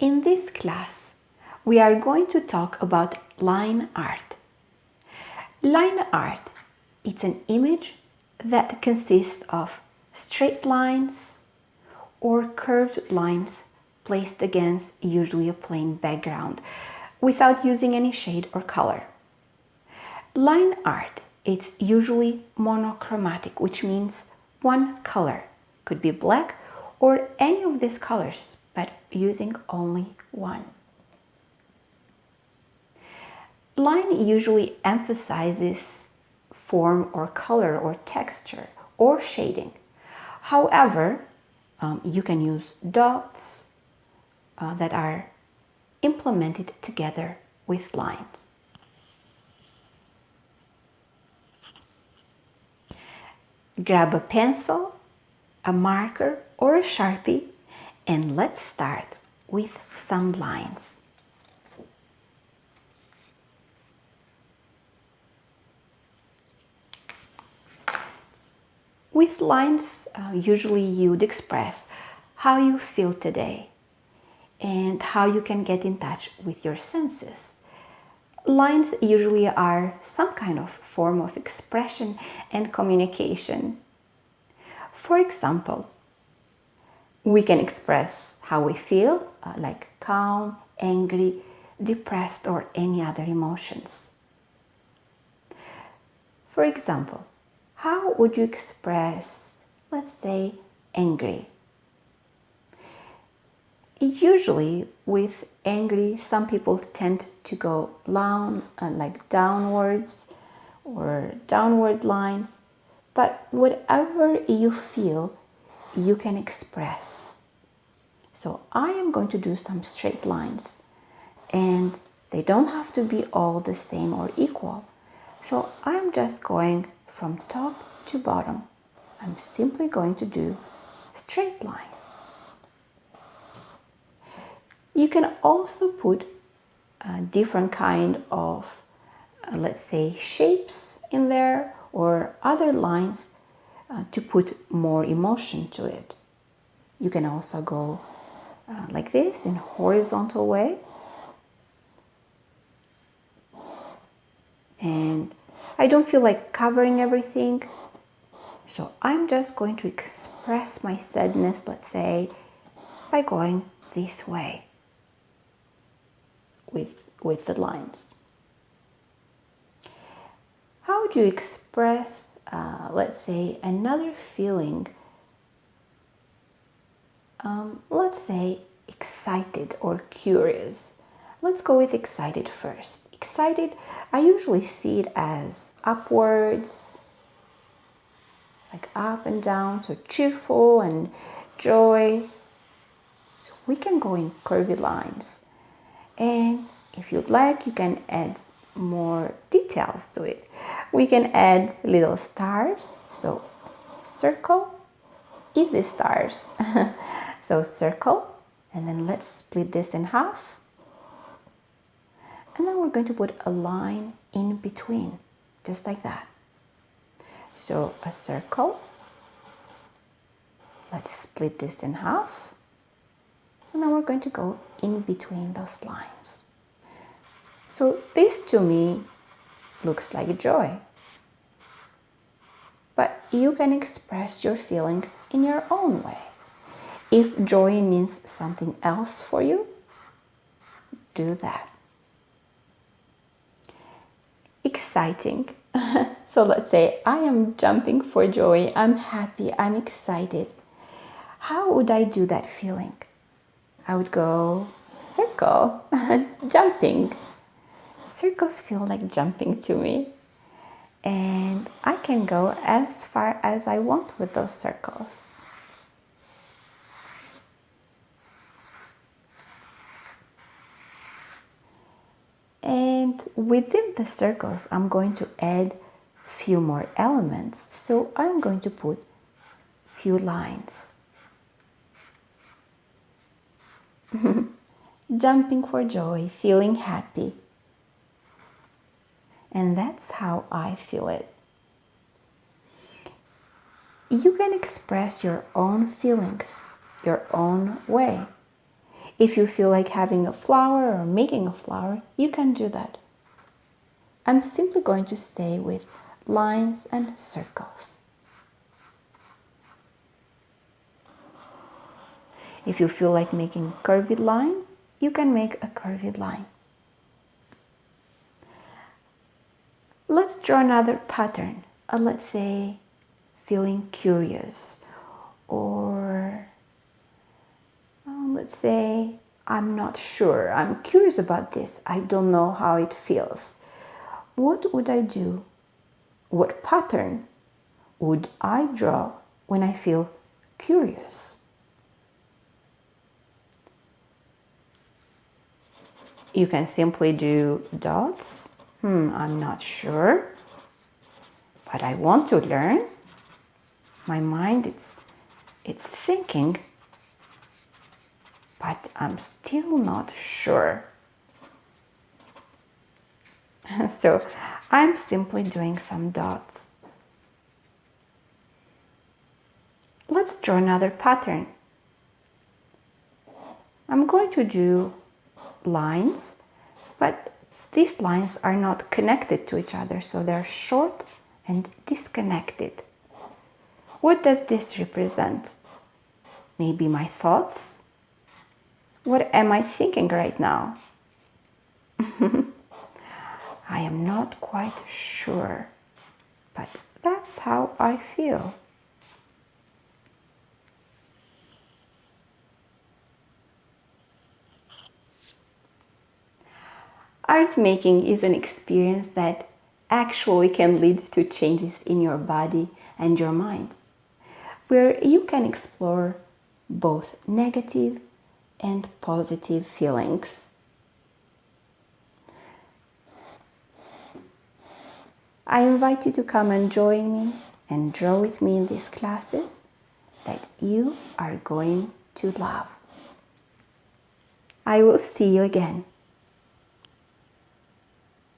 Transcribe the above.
In this class, we are going to talk about line art. Line art is an image that consists of straight lines or curved lines placed against usually a plain background without using any shade or color. Line art is usually monochromatic, which means one color. Could be black or any of these colors, but using only one. Line usually emphasizes form or color or texture or shading. However, you can use dots that are implemented together with lines. Grab a pencil, a marker or a Sharpie, and let's start with some lines. With lines, usually you'd express how you feel today and how you can get in touch with your senses. Lines usually are some kind of form of expression and communication. For example, we can express how we feel, like calm, angry, depressed, or any other emotions. For example, how would you express, let's say, angry? Usually with angry, some people tend to go like downwards or downward lines, but whatever you feel, you can express. So I am going to do some straight lines, and they don't have to be all the same or equal. So I'm just going from top to bottom. I'm simply going to do straight lines. You can also put a different kind of, let's say, shapes in there or other lines to put more emotion to it. You can also go like this in horizontal way. And I don't feel like covering everything, so I'm just going to express my sadness, let's say, by going this way with the lines. How would you express, let's say, another feeling? Let's say excited or curious. Let's go with excited first. Excited, I usually see it as upwards, like up and down, so cheerful and joy. So we can go in curvy lines. And if you'd like, you can add more details to it. We can add little stars, so circle, easy stars. So circle, and then let's split this in half. And then we're going to put a line in between, just like that. So a circle, let's split this in half. And then we're going to go in between those lines. So this to me looks like joy. But you can express your feelings in your own way. If joy means something else for you, do that. Exciting. So let's say I am jumping for joy, I'm happy, I'm excited. How would I do that feeling? I would go circle, jumping. Circles feel like jumping to me. And I can go as far as I want with those circles. And within the circles, I'm going to add few more elements. So I'm going to put few lines. Jumping for joy, feeling happy. And that's how I feel it. You can express your own feelings your own way. If you feel like having a flower or making a flower, you can do that. I'm simply going to stay with lines and circles. If you feel like making a curved line, you can make a curved line. Let's draw another pattern. Let's say feeling curious, or let's say I'm not sure. I'm curious about this. I don't know how it feels. What would I do? What pattern would I draw when I feel curious? You can simply do dots. I'm not sure, but I want to learn. My mind, it's thinking, but I'm still not sure. So I'm simply doing some dots. Let's draw another pattern. I'm going to do lines, but these lines are not connected to each other, so they're short and disconnected. What does this represent? Maybe my thoughts? What am I thinking right now? I am not quite sure, but that's how I feel. Art making is an experience that actually can lead to changes in your body and your mind, where you can explore both negative and positive feelings. I invite you to come and join me and draw with me in these classes that you are going to love. I will see you again.